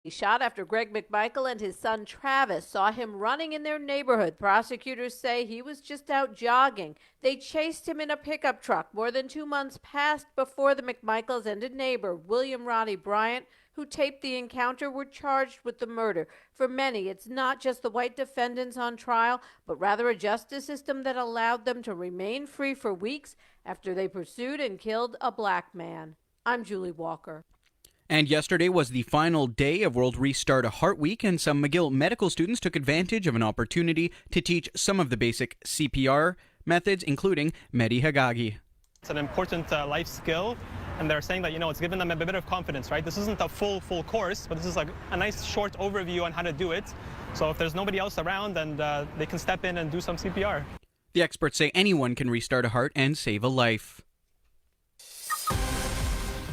He shot after Greg McMichael and his son Travis saw him running in their neighborhood. Prosecutors say he was just out jogging. They chased him in a pickup truck. More than 2 months passed before the McMichaels and a neighbor, William Roddy Bryant, who taped the encounter, were charged with the murder. For many, it's not just the white defendants on trial, but rather a justice system that allowed them to remain free for weeks after they pursued and killed a black man. I'm Julie Walker. And yesterday was the final day of World Restart Heart Week, and some McGill medical students took advantage of an opportunity to teach some of the basic CPR methods, including Mehdi Hagagi. It's an important life skill, and they're saying that, it's given them a bit of confidence, right? This isn't a full course, but this is like a nice short overview on how to do it. So if there's nobody else around, then they can step in and do some CPR. The experts say anyone can restart a heart and save a life.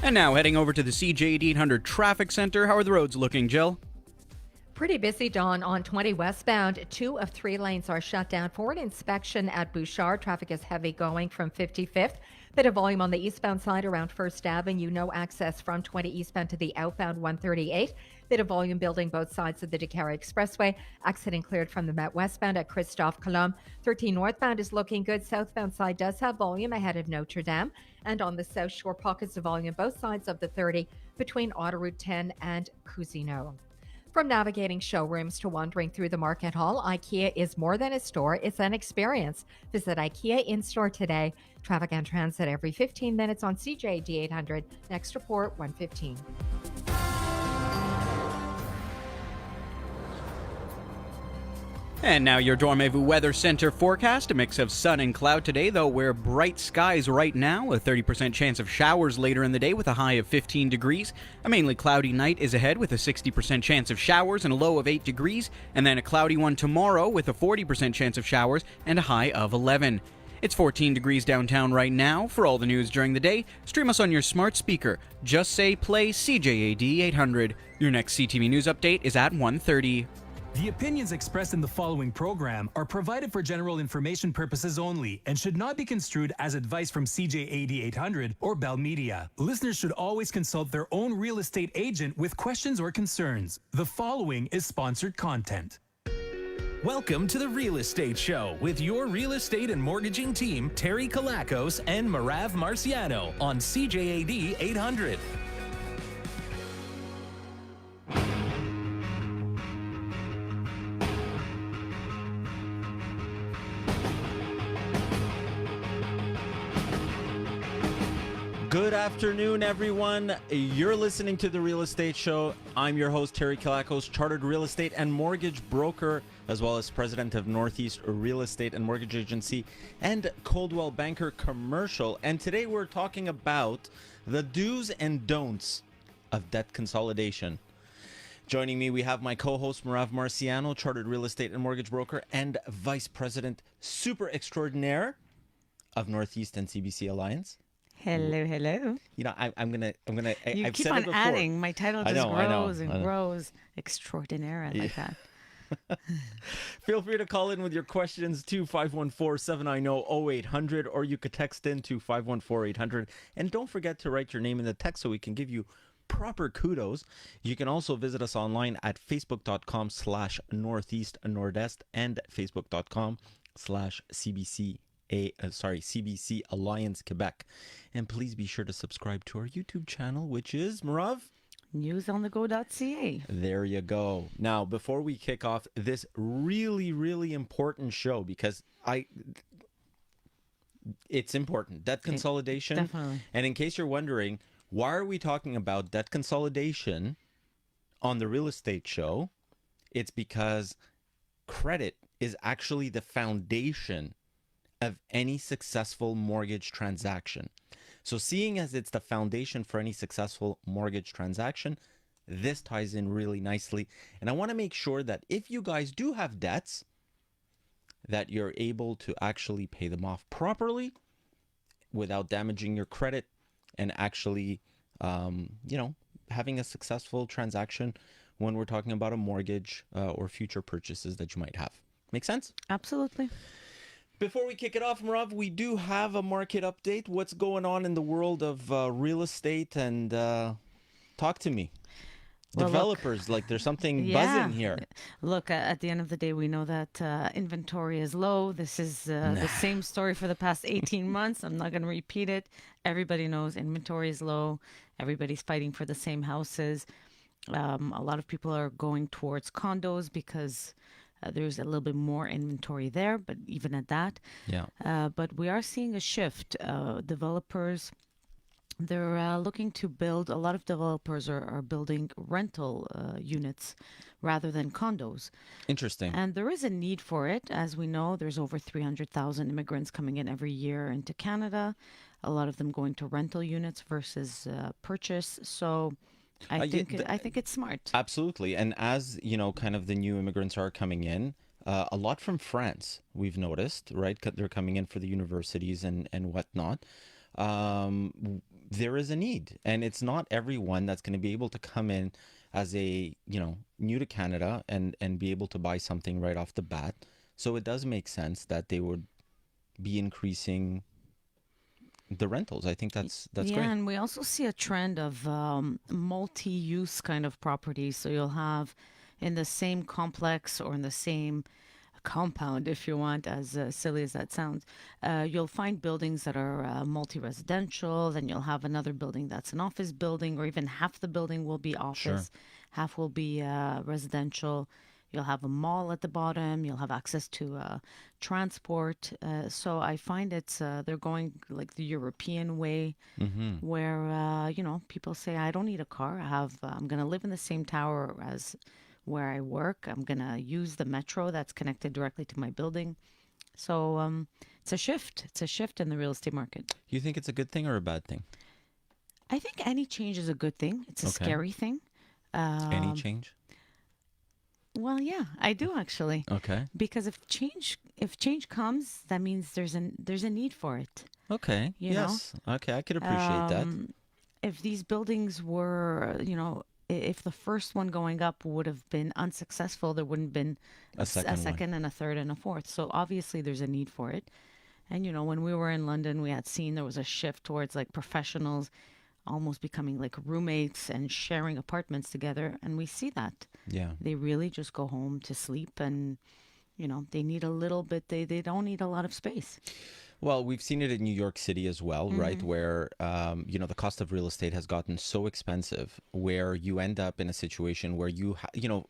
And now heading over to the CJ 800 Traffic Center. How are the roads looking, Jill? Pretty busy, Dawn, on 20 westbound. 2 of 3 lanes are shut down for an inspection at Bouchard. Traffic is heavy going from 55th. Bit of volume on the eastbound side around First Avenue. No access from 20 eastbound to the outbound 138. Bit of volume building both sides of the DeCara Expressway. Accident cleared from the Met westbound at Christophe Colomb. 13 northbound is looking good. Southbound side does have volume ahead of Notre Dame. And on the South Shore, pockets of volume both sides of the 30 between Autoroute 10 and Cousineau. From navigating showrooms to wandering through the market hall, IKEA is more than a store, it's an experience. Visit IKEA in-store today. Traffic and transit every 15 minutes on CJD 800. Next report, 1:15. And now your Dormevu Weather Center forecast. A mix of sun and cloud today, though we're bright skies right now. A 30% chance of showers later in the day with a high of 15 degrees. A mainly cloudy night is ahead with a 60% chance of showers and a low of 8 degrees. And then a cloudy one tomorrow with a 40% chance of showers and a high of 11. It's 14 degrees downtown right now. For all the news during the day, stream us on your smart speaker. Just say play CJAD 800. Your next CTV News update is at 1:30. The opinions expressed in the following program are provided for general information purposes only and should not be construed as advice from CJAD 800 or Bell Media. Listeners should always consult their own real estate agent with questions or concerns. The following is sponsored content. Welcome to the Real Estate Show with your real estate and mortgaging team, Terry Kalakos and Marav Marciano on CJAD 800. Good afternoon, everyone. You're listening to The Real Estate Show. I'm your host, Terry Kalakos, chartered real estate and mortgage broker, as well as president of Northeast Real Estate and Mortgage Agency and Coldwell Banker Commercial. And today we're talking about the do's and don'ts of debt consolidation. Joining me, we have my co-host, Marav Marciano, chartered real estate and mortgage broker and vice president super extraordinaire of Northeast and CBC Alliance. Hello. I'm gonna. You I've keep said on it before. adding. My title just grows and I know. grows. Extraordinaire. I like that. Feel free to call in with your questions to 514-790-0800, or you could text in to 514-800. And don't forget to write your name in the text so we can give you proper kudos. You can also visit us online at facebook.com/Northeast Nordest and facebook.com/CBC Alliance Quebec. And please be sure to subscribe to our YouTube channel, which is, Marav? Newsonthego.ca. There you go. Now, before we kick off this really, really important show, because it's important, debt consolidation. Definitely. And in case you're wondering, why are we talking about debt consolidation on the real estate show? It's because credit is actually the foundation of any successful mortgage transaction. So seeing as it's the foundation for any successful mortgage transaction, this ties in really nicely. And I want to make sure that if you guys do have debts, that you're able to actually pay them off properly without damaging your credit and actually, having a successful transaction when we're talking about a mortgage or future purchases that you might have. Make sense? Absolutely. Before we kick it off, Marav, we do have a market update. What's going on in the world of real estate? And talk to me. Well, look, developers, like there's something yeah. buzzing here. Look, at the end of the day, we know that inventory is low. This is the same story for the past 18 months. I'm not going to repeat it. Everybody knows inventory is low. Everybody's fighting for the same houses. A lot of people are going towards condos because there's a little bit more inventory there, but even at that. Yeah. But we are seeing a shift. Developers, they're looking to build, a lot of developers are building rental units rather than condos. Interesting. And there is a need for it. As we know, there's over 300,000 immigrants coming in every year into Canada, a lot of them going to rental units versus purchase. So I think it's smart. Absolutely. And as, kind of the new immigrants are coming in, a lot from France, we've noticed, right? They're coming in for the universities and whatnot. There is a need. And it's not everyone that's going to be able to come in as a, new to Canada and be able to buy something right off the bat. So it does make sense that they would be increasing the rentals. I think that's yeah, great. and we also see a trend of multi-use kind of properties. So you'll have in the same complex or in the same compound, if you want, as silly as that sounds, you'll find buildings that are multi-residential. Then you'll have another building that's an office building, or even half the building will be office, half will be residential. You'll have a mall at the bottom. You'll have access to transport. So I find they're going like the European way, where people say, I don't need a car. I'm going to live in the same tower as where I work. I'm going to use the metro that's connected directly to my building. So it's a shift. It's a shift in the real estate market. You think it's a good thing or a bad thing? I think any change is a good thing. It's a scary thing. Any change? Well, yeah, I do actually. Okay. Because if change comes, that means there's a need for it. Okay. You yes. Okay, I could appreciate that. If these buildings were, if the first one going up would have been unsuccessful, there wouldn't have been a second and a third and a fourth. So obviously there's a need for it. And, when we were in London, we had seen there was a shift towards like professionals almost becoming like roommates and sharing apartments together. And we see that. Yeah. They really just go home to sleep and, they need a little bit, they don't need a lot of space. Well, we've seen it in New York City as well, right? Where, the cost of real estate has gotten so expensive where you end up in a situation where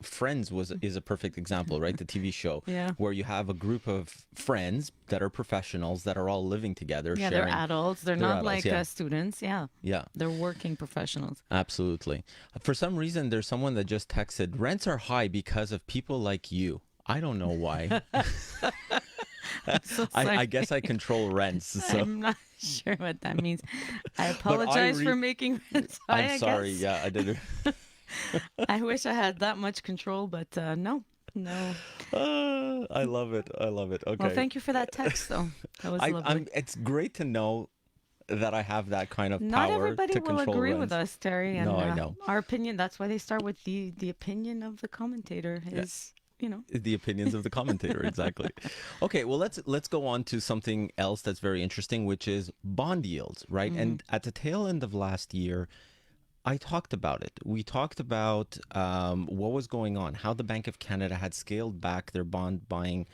Friends is a perfect example, right? The TV show where you have a group of friends that are professionals that are all living together. Yeah, sharing. they're adults. They're not adults, like students. Yeah. Yeah. They're working professionals. Absolutely. For some reason, there's someone that just texted, rents are high because of people like you. I don't know why. So I guess I control rents. So. I'm not sure what that means. I apologize for making rents high. I'm sorry. Yeah, I did. I wish I had that much control, but no. I love it. Okay. Well, thank you for that text, though. That was lovely. It's great to know that I have that kind of Not power everybody to will control agree rents. with us, Terry. And, no, I know. Our opinion, that's why they start with the opinion of the commentator is... The opinions of the commentator, exactly. Okay, well, let's go on to something else that's very interesting, which is bond yields, right? And at the tail end of last year, I talked about it. We talked about what was going on, how the Bank of Canada had scaled back their bond buying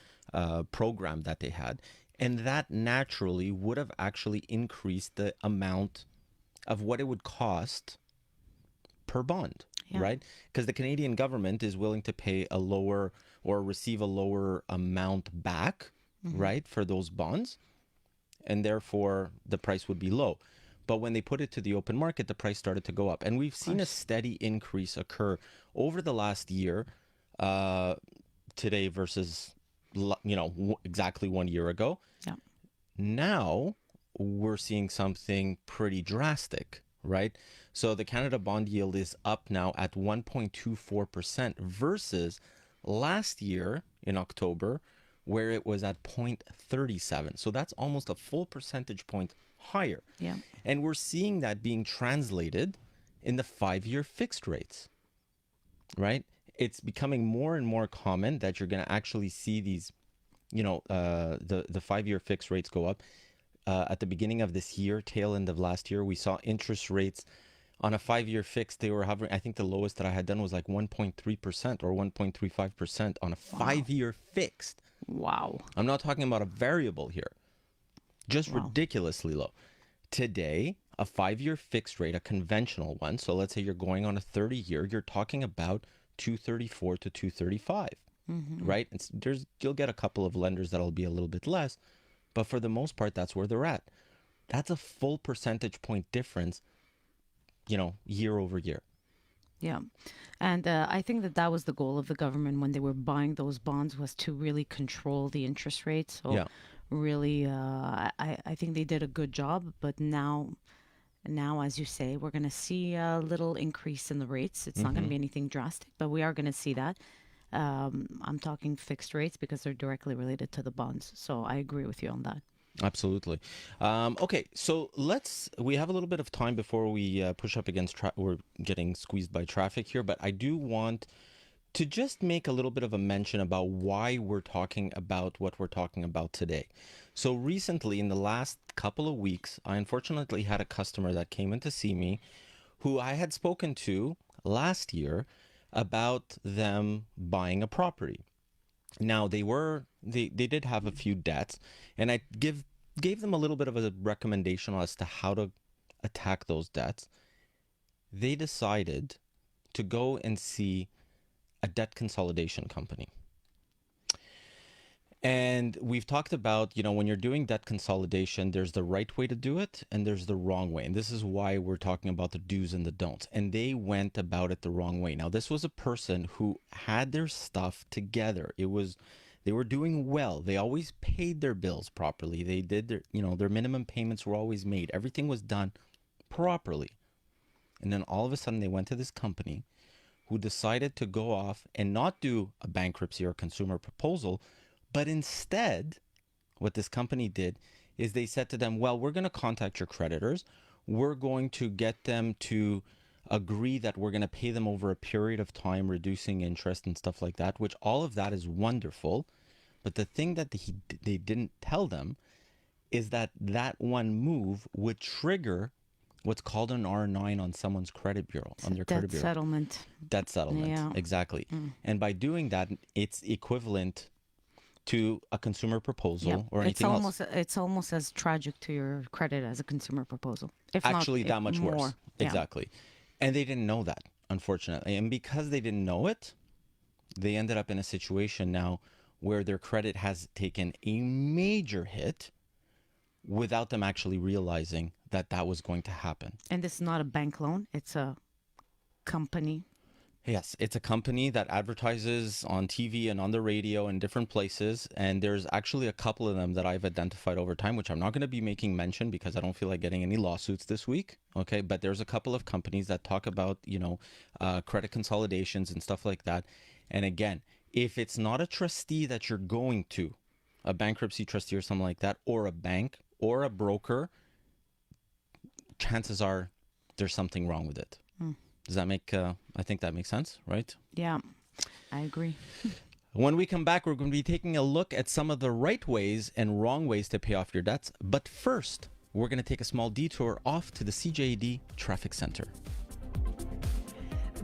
program that they had. And that naturally would have actually increased the amount of what it would cost per bond. Yeah. Right? Because the Canadian government is willing to pay a lower or receive a lower amount back, right, for those bonds. And therefore, the price would be low. But when they put it to the open market, the price started to go up. And we've seen a steady increase occur over the last year, today versus, exactly 1 year ago. Yeah. Now, we're seeing something pretty drastic, right? So the Canada bond yield is up now at 1.24% versus last year in October, where it was at 0.37. So that's almost a full percentage point higher. Yeah. And we're seeing that being translated in the 5-year fixed rates, right? It's becoming more and more common that you're going to actually see these, the 5-year fixed rates go up. At the beginning of this year, tail end of last year, we saw interest rates on a 5-year fix, they were hovering. I think the lowest that I had done was like 1.3% or 1.35% on a 5-year fixed. Wow. I'm not talking about a variable here. Just ridiculously low. Today, a 5-year fixed rate, a conventional one, so let's say you're going on a 30-year, you're talking about 234 to 235, right? You'll get a couple of lenders that'll be a little bit less, but for the most part, that's where they're at. That's a full percentage point difference, year over year. Yeah. And I think that was the goal of the government when they were buying those bonds, was to really control the interest rates. So really, I think they did a good job. But now, as you say, we're going to see a little increase in the rates. It's not going to be anything drastic, but we are going to see that. I'm talking fixed rates because they're directly related to the bonds. So I agree with you on that. Absolutely. Okay, so we have a little bit of time before we push up against, we're getting squeezed by traffic here, but I do want to just make a little bit of a mention about why we're talking about what we're talking about today. So recently, in the last couple of weeks, I unfortunately had a customer that came in to see me who I had spoken to last year about them buying a property. Now, they did have a few debts, and I gave them a little bit of a recommendation as to how to attack those debts. They decided to go and see a debt consolidation company. And we've talked about, when you're doing debt consolidation, there's the right way to do it and there's the wrong way. And this is why we're talking about the do's and the don'ts. And they went about it the wrong way. Now, this was a person who had their stuff together. They were doing well. They always paid their bills properly. They did their minimum payments were always made. Everything was done properly. And then all of a sudden they went to this company who decided to go off and not do a bankruptcy or consumer proposal, but instead, what this company did is they said to them, well, we're going to contact your creditors. We're going to get them to agree that we're going to pay them over a period of time, reducing interest and stuff like that, which all of that is wonderful. But the thing that they didn't tell them is that one move would trigger what's called an R9 on someone's credit bureau, on their credit bureau. Debt settlement, Yeah. Exactly. And by doing that, it's equivalent to a consumer proposal or anything else. It's almost as tragic to your credit as a consumer proposal. If Actually, not, that much more. worse. Yeah. Exactly. And they didn't know that, unfortunately. And because they didn't know it, they ended up in a situation now where their credit has taken a major hit without them actually realizing that was going to happen. And this is not a bank loan. It's a company. Yes, it's a company that advertises on TV and on the radio in different places. And there's actually a couple of them that I've identified over time, which I'm not going to be making mention because I don't feel like getting any lawsuits this week. Okay, but there's a couple of companies that talk about, credit consolidations and stuff like that. And again, if it's not a trustee that you're going to, a bankruptcy trustee or something like that, or a bank or a broker, chances are there's something wrong with it. Does that make, I think that makes sense, right? Yeah, I agree. When we come back, we're going to be taking a look at some of the right ways and wrong ways to pay off your debts. But first, we're going to take a small detour off to the CJAD Traffic Center.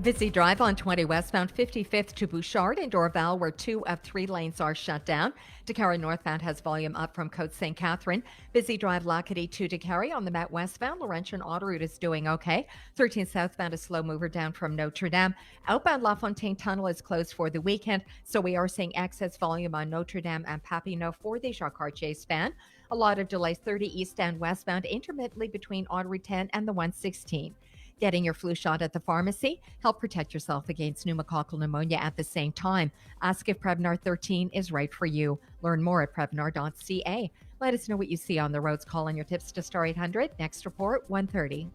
Busy drive on 20 westbound 55th to Bouchard in Dorval, where 2 of 3 lanes are shut down. DeCarry northbound has volume up from Côte St. Catherine. Busy drive Lacadie to DeCarry on the Met westbound. Laurentian Autoroute is doing okay. 13 southbound a slow mover down from Notre Dame. Outbound La Fontaine Tunnel is closed for the weekend, so we are seeing excess volume on Notre Dame and Papineau for the Jacques Cartier span. A lot of delays 30 east and westbound intermittently between Artery 10 and the 116. Getting your flu shot at the pharmacy. Help protect yourself against pneumococcal pneumonia at the same time. Ask if Prevnar 13 is right for you. Learn more at Prevnar.ca. Let us know what you see on the roads. Call on your tips to star 800. Next report, 1:30.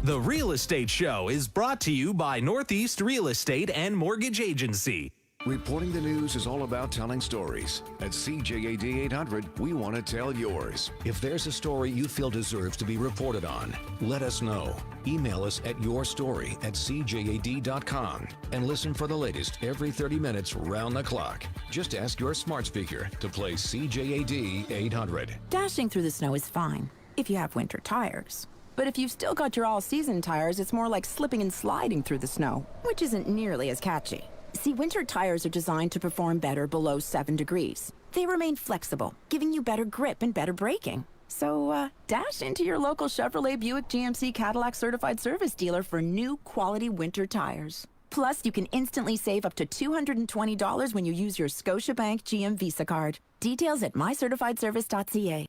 The Real Estate Show is brought to you by Northeast Real Estate and Mortgage Agency. Reporting the news is all about telling stories. At CJAD 800, we want to tell yours. If there's a story you feel deserves to be reported on, let us know. Email us at yourstory@cjad.com and listen for the latest every 30 minutes round the clock. Just ask your smart speaker to play CJAD 800. Dashing through the snow is fine if you have winter tires. But if you've still got your all-season tires, it's more like slipping and sliding through the snow, which isn't nearly as catchy. See, winter tires are designed to perform better below 7 degrees. They remain flexible, giving you better grip and better braking. So, dash into your local Chevrolet, Buick, GMC, Cadillac certified service dealer for new quality winter tires. Plus, you can instantly save up to $220 when you use your Scotiabank GM Visa card. Details at mycertifiedservice.ca.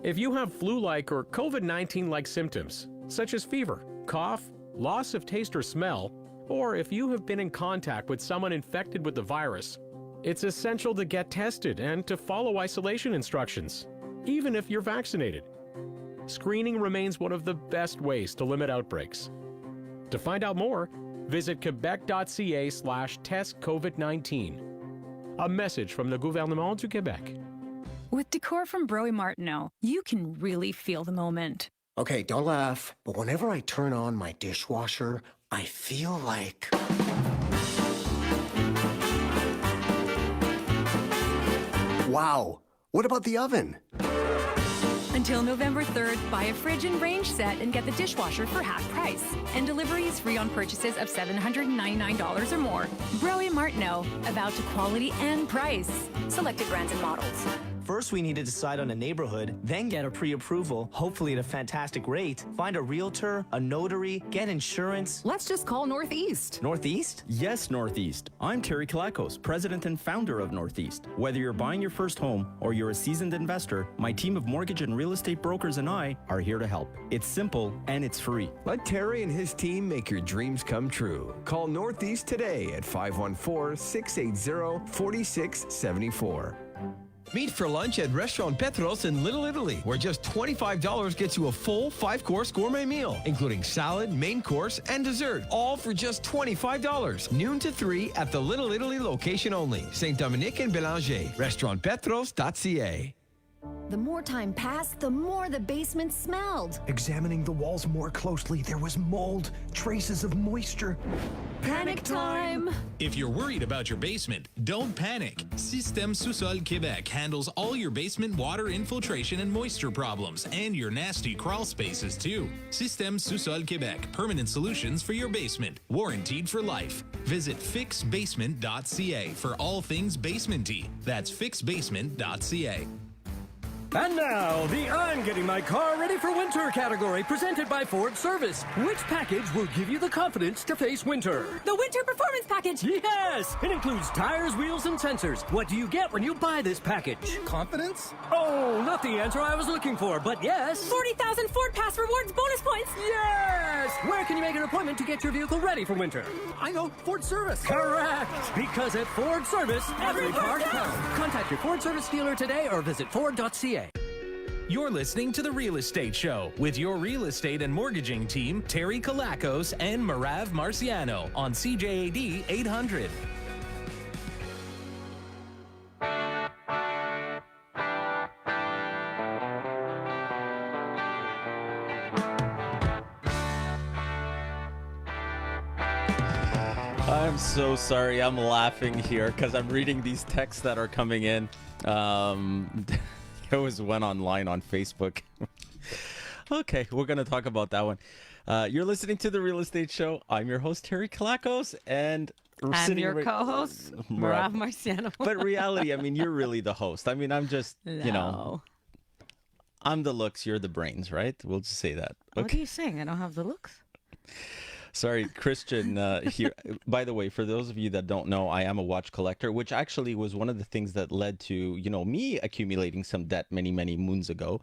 If you have flu-like or COVID-19-like symptoms, such as fever, cough, loss of taste or smell, or if you have been in contact with someone infected with the virus, it's essential to get tested and to follow isolation instructions, even if you're vaccinated. Screening remains one of the best ways to limit outbreaks. To find out more, visit quebec.ca/testcovid19. A message from the Gouvernement du Québec. With decor from Broey Martineau, you can really feel the moment. Okay, don't laugh, but whenever I turn on my dishwasher, I feel like... Wow! What about the oven? Until November 3rd, buy a fridge and range set and get the dishwasher for half price. And delivery is free on purchases of $799 or more. Broey Martineau, about to quality and price. Selected brands and models. First, we need to decide on a neighborhood, then get a pre-approval, hopefully at a fantastic rate, find a realtor, a notary, get insurance. Let's just call Northeast. Northeast? Yes, Northeast. I'm Terry Kalakos, president and founder of Northeast. Whether you're buying your first home or you're a seasoned investor, my team of mortgage and real estate brokers and I are here to help. It's simple and it's free. Let Terry and his team make your dreams come true. Call Northeast today at 514-680-4674. Meet for lunch at Restaurant Petros in Little Italy, where just $25 gets you a full 5-course gourmet meal, including salad, main course, and dessert, all for just $25. Noon to 3 at the Little Italy location only. St. Dominique and Bélanger. RestaurantPetros.ca. The more time passed, the more the basement smelled. Examining the walls more closely, there was mold, traces of moisture. Panic time! If you're worried about your basement, don't panic. Système Sous-Sol Québec handles all your basement water infiltration and moisture problems and your nasty crawl spaces too. Système Sous-Sol Québec, permanent solutions for your basement, warranted for life. Visit fixbasement.ca for all things basement-y. That's fixbasement.ca. And now, the I'm Getting My Car Ready for Winter category, presented by Ford Service. Which package will give you the confidence to face winter? The Winter Performance Package! Yes! It includes tires, wheels, and sensors. What do you get when you buy this package? Confidence? Oh, not the answer I was looking for, but yes. 40,000 Ford Pass Rewards bonus points! Yes! Where can you make an appointment to get your vehicle ready for winter? I know, Ford Service. Correct! Because at Ford Service, every part counts. Contact your Ford Service dealer today or visit Ford.ca. You're listening to The Real Estate Show with your real estate and mortgaging team, Terry Kalakos and Marav Marciano on CJAD 800. I'm so sorry. I'm laughing here because I'm reading these texts that are coming in. I always went online on Facebook. Okay, we're going to talk about that one. You're listening to The Real Estate Show. I'm your host, Terry Kalakos, and I'm your co-host, Marav Marciano. But reality, I mean, you're really the host. I mean, I'm just, you know, I'm the looks, you're the brains, right? We'll just say that. Okay. What are you saying? I don't have the looks? Sorry, Christian here. By the way, for those of you that don't know, I am a watch collector, which actually was one of the things that led to, you know, me accumulating some debt many, many moons ago.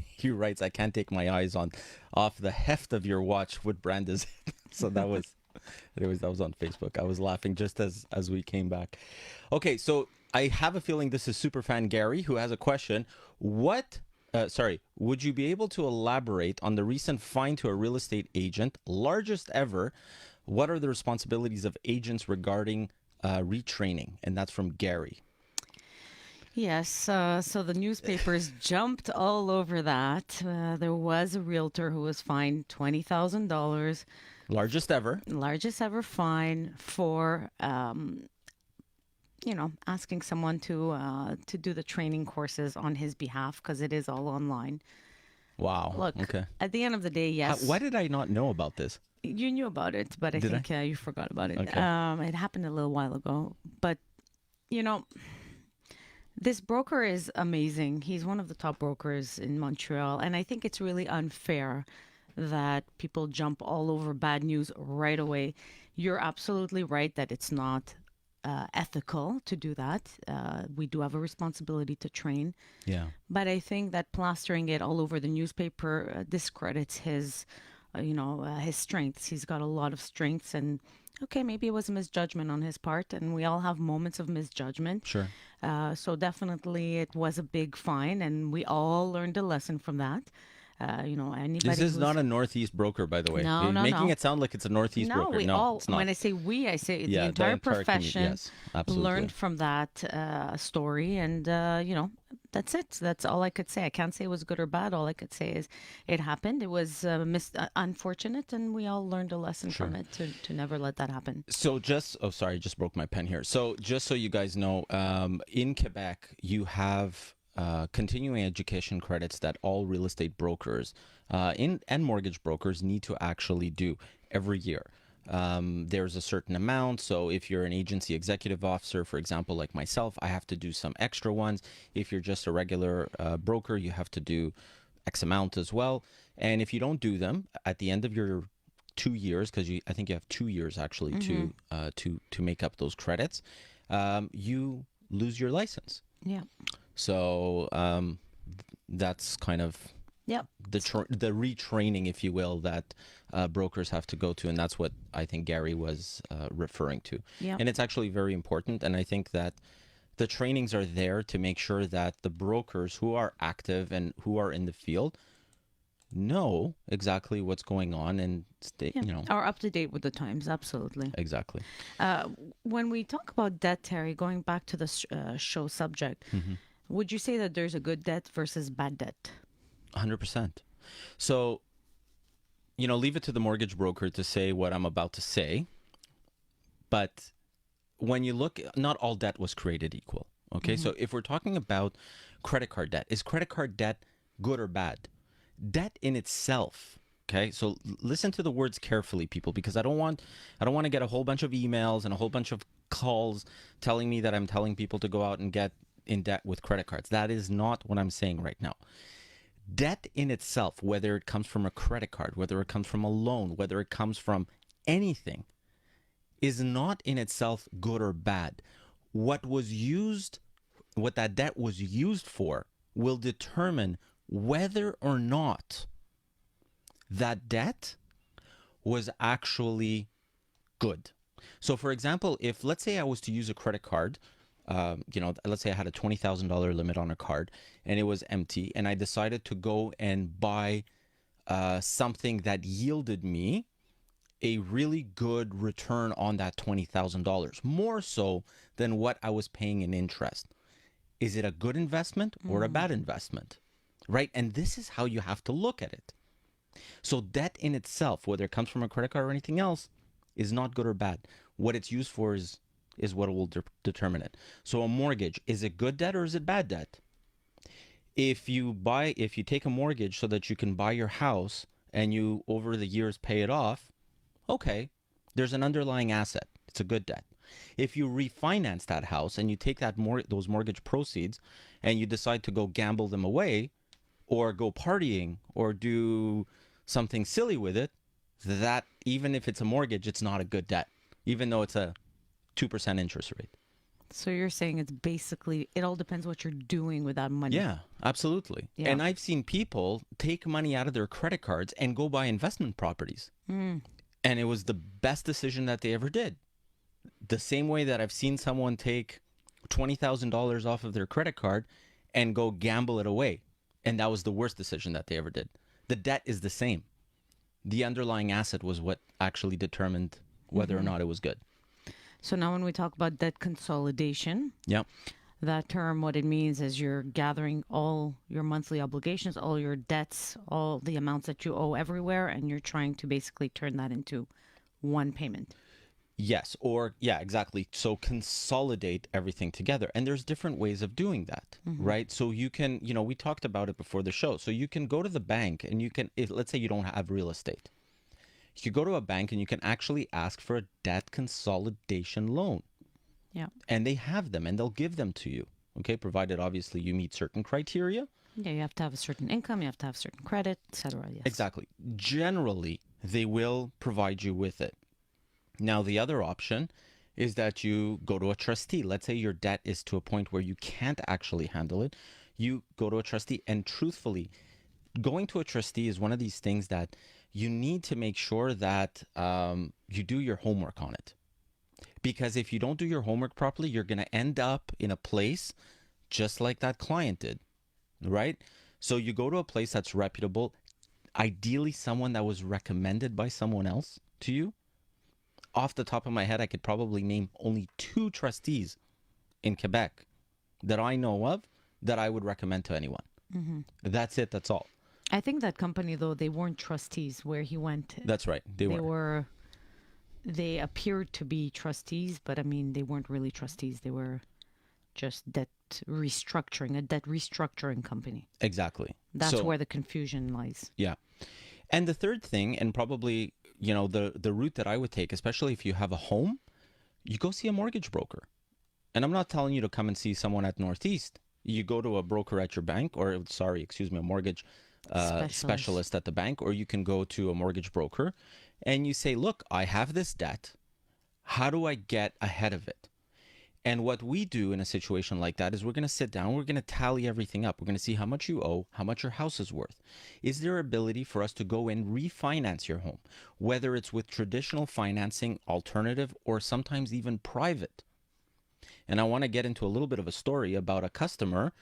He writes, I can't take my eyes off the heft of your watch. What brand is it? So that was, anyways, that was on Facebook. I was laughing just as we came back. Okay, so I have a feeling this is Superfan Gary who has a question. Would you be able to elaborate on the recent fine to a real estate agent, largest ever? What are the responsibilities of agents regarding retraining? And that's from Gary. Yes, so the newspapers jumped all over that. There was a realtor who was fined $20,000. Largest ever. Largest ever fine for asking someone to do the training courses on his behalf because it is all online. Wow. Look, Okay. at the end of the day, yes. Why did I not know about this? You knew about it, but I Did think you forgot about it. Okay. It happened a little while ago. But, you know, this broker is amazing. He's one of the top brokers in Montreal. And I think it's really unfair that people jump all over bad news right away. You're absolutely right that it's not ethical to do that. We do have a responsibility to train. Yeah. But I think that plastering it all over the newspaper discredits his, his strengths. He's got a lot of strengths, and okay, maybe it was a misjudgment on his part, and we all have moments of misjudgment. Sure. So definitely, it was a big fine, and we all learned a lesson from that. Anybody. This is not a Northeast broker, by the way. No, You're no, making no. it sound like it's a Northeast broker. We No, all. it's not. When I say we, I say Yeah, the entire community, profession yes, absolutely. learned from that story, and that's it. That's all I could say. I can't say it was good or bad. All I could say is it happened. It was unfortunate, and we all learned a lesson from it to never let that happen. So just I just broke my pen here. So just so you guys know, in Quebec, you have continuing education credits that all real estate brokers and mortgage brokers need to actually do every year. There's a certain amount. So if you're an agency executive officer, for example, like myself, I have to do some extra ones. If you're just a regular broker, you have to do X amount as well. And if you don't do them at the end of your 2 years, because I think you have 2 years actually to make up those credits, you lose your license. Yeah. So that's kind of the retraining, if you will, that brokers have to go to, and that's what I think Gary was referring to. Yeah. And it's actually very important, and I think that the trainings are there to make sure that the brokers who are active and who are in the field know exactly what's going on and stay, are up to date with the times. Absolutely. Exactly. When we talk about debt, Terry, going back to the show subject, would you say that there's a good debt versus bad debt? 100%. So, leave it to the mortgage broker to say what I'm about to say. But when you look, not all debt was created equal. Okay. So if we're talking about credit card debt, is credit card debt good or bad? Debt in itself. Okay. So listen to the words carefully, people, because I don't want to get a whole bunch of emails and a whole bunch of calls telling me that I'm telling people to go out and get in debt with credit cards. That is not what I'm saying right now. Debt in itself, whether it comes from a credit card, whether it comes from a loan, whether it comes from anything, is not in itself good or bad. What that debt was used for will determine whether or not that debt was actually good. So for example, if let's say I was to use a credit card, let's say I had a $20,000 limit on a card and it was empty, and I decided to go and buy something that yielded me a really good return on that $20,000, more so than what I was paying in interest. Is it a good investment or a bad investment? Right? And this is how you have to look at it. So debt in itself, whether it comes from a credit card or anything else, is not good or bad. What it's used for is what will determine it. So a mortgage, is it good debt or is it bad debt? If you take a mortgage so that you can buy your house and you over the years pay it off, okay, there's an underlying asset. It's a good debt. If you refinance that house and you take those mortgage proceeds and you decide to go gamble them away or go partying or do something silly with it, that even if it's a mortgage, it's not a good debt, even though it's a 2% interest rate. So you're saying it's basically, it all depends what you're doing with that money. Yeah, absolutely. Yeah. And I've seen people take money out of their credit cards and go buy investment properties. And it was the best decision that they ever did. The same way that I've seen someone take $20,000 off of their credit card and go gamble it away. And that was the worst decision that they ever did. The debt is the same. The underlying asset was what actually determined whether or not it was good. So now when we talk about debt consolidation, that term, what it means is you're gathering all your monthly obligations, all your debts, all the amounts that you owe everywhere, and you're trying to basically turn that into one payment. Yes, or yeah, exactly. So consolidate everything together. And there's different ways of doing that, right? So you can, we talked about it before the show. So you can go to the bank and you can, let's say you don't have real estate. You could go to a bank and you can actually ask for a debt consolidation loan. Yeah. And they have them and they'll give them to you. Okay, provided obviously you meet certain criteria. Yeah, you have to have a certain income, you have to have certain credit, etc. Yes. Exactly. Generally, they will provide you with it. Now, the other option is that you go to a trustee. Let's say your debt is to a point where you can't actually handle it. You go to a trustee, and truthfully, going to a trustee is one of these things that you need to make sure that you do your homework on it. Because if you don't do your homework properly, you're going to end up in a place just like that client did, right? So you go to a place that's reputable, ideally someone that was recommended by someone else to you. Off the top of my head, I could probably name only 2 trustees in Quebec that I know of that I would recommend to anyone. That's it. That's all. I think that company, though, they weren't trustees where he went. That's right. They appeared to be trustees, but I mean, they weren't really trustees. They were just a debt restructuring company. Exactly. That's where the confusion lies. Yeah. And the third thing, and probably, the route that I would take, especially if you have a home, you go see a mortgage broker. And I'm not telling you to come and see someone at Northeast. You go to a broker at your bank, or a mortgage specialist at the bank, or you can go to a mortgage broker and you say, look, I have this debt. How do I get ahead of it? And what we do in a situation like that is we're going to sit down, we're going to tally everything up. We're going to see how much you owe, how much your house is worth. Is there ability for us to go and refinance your home, whether it's with traditional financing, alternative, or sometimes even private? And I want to get into a little bit of a story about a customer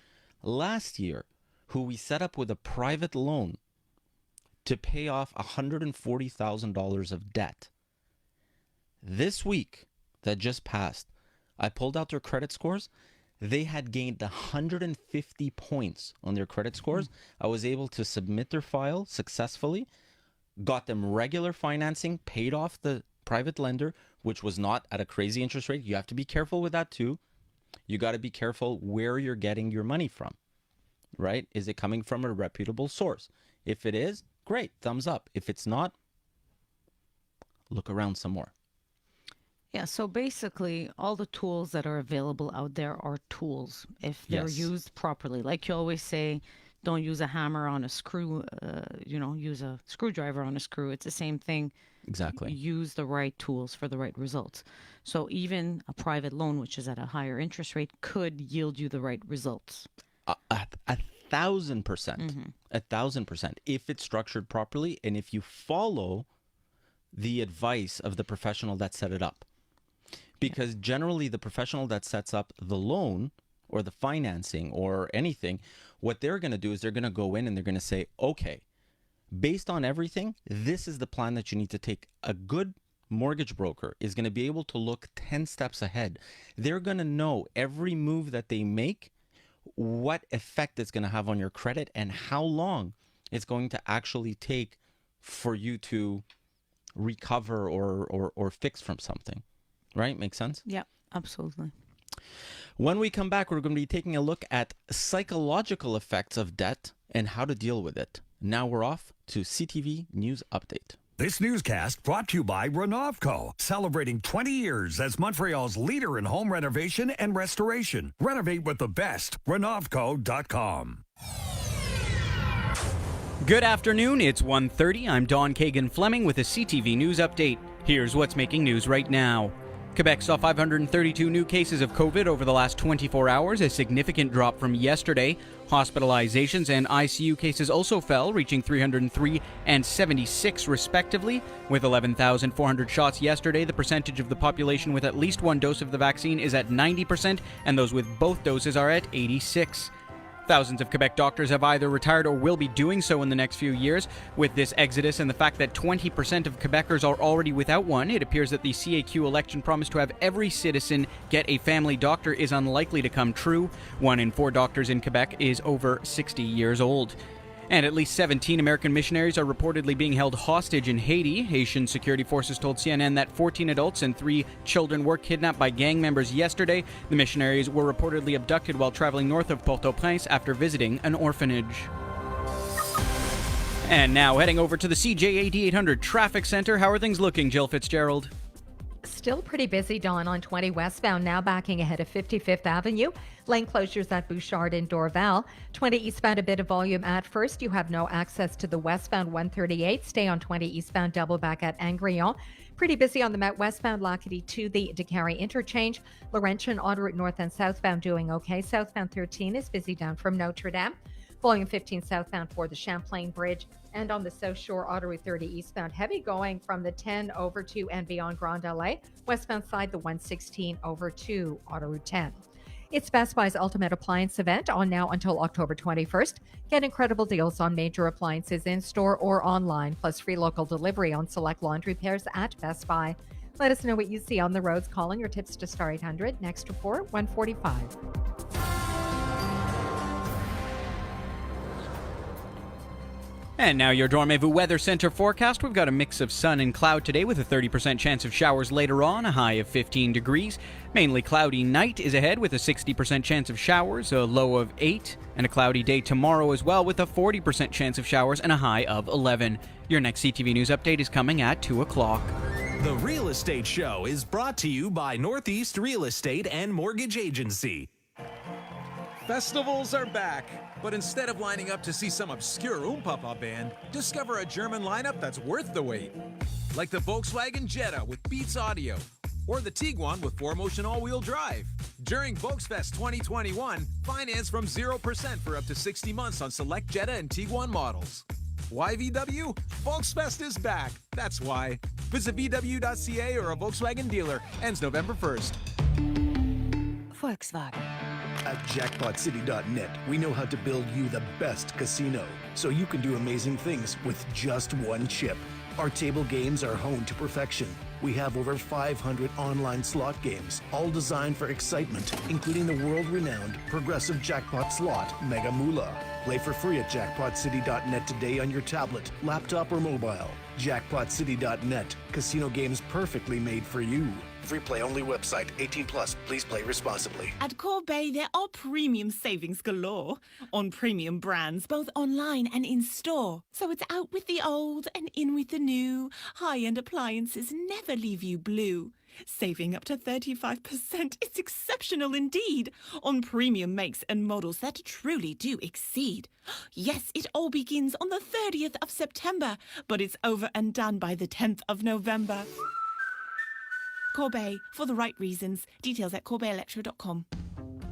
last year who we set up with a private loan to pay off $140,000 of debt. This week that just passed, I pulled out their credit scores. They had gained 150 points on their credit scores. I was able to submit their file successfully, got them regular financing, paid off the private lender, which was not at a crazy interest rate. You have to be careful with that too. You got to be careful where you're getting your money from, right? Is it coming from a reputable source? If it is, great, thumbs up. If it's not, look around some more. Yeah, so basically, all the tools that are available out there are tools if they're used properly. Like you always say, don't use a hammer on a screw, use a screwdriver on a screw. It's the same thing. Exactly. Use the right tools for the right results. So even a private loan, which is at a higher interest rate, could yield you the right results. 1,000%. 1,000%. If it's structured properly and if you follow the advice of the professional that set it up. Because generally the professional that sets up the loan or the financing or anything, what they're going to do is they're going to go in and they're going to say, okay, based on everything, this is the plan that you need to take. A good mortgage broker is going to be able to look 10 steps ahead. They're going to know every move that they make, what effect it's going to have on your credit and how long it's going to actually take for you to recover or fix from something. Right? Makes sense? Yeah, absolutely. When we come back, we're going to be taking a look at psychological effects of debt and how to deal with it. Now we're off to CTV News Update. This newscast brought to you by Renovco, celebrating 20 years as Montreal's leader in home renovation and restoration. Renovate with the best. Renovco.com. Good afternoon, it's 1:30. I'm Don Kagan Fleming with a CTV News Update. Here's what's making news right now. Quebec saw 532 new cases of COVID over the last 24 hours, a significant drop from yesterday. Hospitalizations and ICU cases also fell, reaching 303 and 76 respectively. With 11,400 shots yesterday, the percentage of the population with at least one dose of the vaccine is at 90%, and those with both doses are at 86%. Thousands of Quebec doctors have either retired or will be doing so in the next few years. With this exodus and the fact that 20% of Quebecers are already without one, it appears that the CAQ election promise to have every citizen get a family doctor is unlikely to come true. 1 in 4 doctors in Quebec is over 60 years old. And at least 17 American missionaries are reportedly being held hostage in Haiti. Haitian security forces told CNN that 14 adults and 3 children were kidnapped by gang members yesterday. The missionaries were reportedly abducted while traveling north of Port-au-Prince after visiting an orphanage. And now heading over to the CJAD 800 Traffic Center. How are things looking, Jill Fitzgerald? Still pretty busy, Dawn, on 20 westbound, now backing ahead of 55th Avenue. Lane closures at Bouchard and Dorval. 20 eastbound, a bit of volume at first. You have no access to the westbound 138. Stay on 20 eastbound, double back at Angrillon. Pretty busy on the Met westbound, Lacadie to the DeCarry interchange. Laurentian, en route north and southbound doing okay. Southbound 13 is busy down from Notre Dame. Volume 15 southbound for the Champlain Bridge. And on the South Shore, Autoroute 30 eastbound, heavy going from the 10 over to and beyond Grand Allée. Westbound side, the 116 over to Autoroute 10. It's Best Buy's Ultimate Appliance event on now until October 21st. Get incredible deals on major appliances in-store or online, plus free local delivery on select laundry pairs at Best Buy. Let us know what you see on the roads. Calling your tips to Star 800. Next report, 145. And now your Dormez-vous Weather Center forecast. We've got a mix of sun and cloud today with a 30% chance of showers later on, a high of 15 degrees. Mainly cloudy night is ahead with a 60% chance of showers, a low of 8, and a cloudy day tomorrow as well with a 40% chance of showers and a high of 11. Your next CTV News update is coming at 2 o'clock. The Real Estate Show is brought to you by Northeast Real Estate and Mortgage Agency. Festivals are back, but instead of lining up to see some obscure Papa band, discover a German lineup that's worth the wait. Like the Volkswagen Jetta with Beats Audio, or the Tiguan with 4Motion all-wheel drive. During Volksfest 2021, finance from 0% for up to 60 months on select Jetta and Tiguan models. Why VW? Volksfest is back. That's why. Visit VW.ca or a Volkswagen dealer. Ends November 1st. Volkswagen. At jackpotcity.net, we know how to build you the best casino, so you can do amazing things with just one chip. Our table games are honed to perfection. We have over 500 online slot games, all designed for excitement, including the world-renowned progressive jackpot slot, Mega Moolah. Play for free at jackpotcity.net today on your tablet, laptop, or mobile. Jackpotcity.net, casino games perfectly made for you. Free play only website, 18+. Please play responsibly. At Corbeil, there are premium savings galore on premium brands, both online and in store. So it's out with the old and in with the new. High-end appliances never leave you blue. Saving up to 35% is exceptional indeed on premium makes and models that truly do exceed. Yes, it all begins on the 30th of September, but it's over and done by the 10th of November. Corbeil, for the right reasons. Details at CorbeilElectro.com.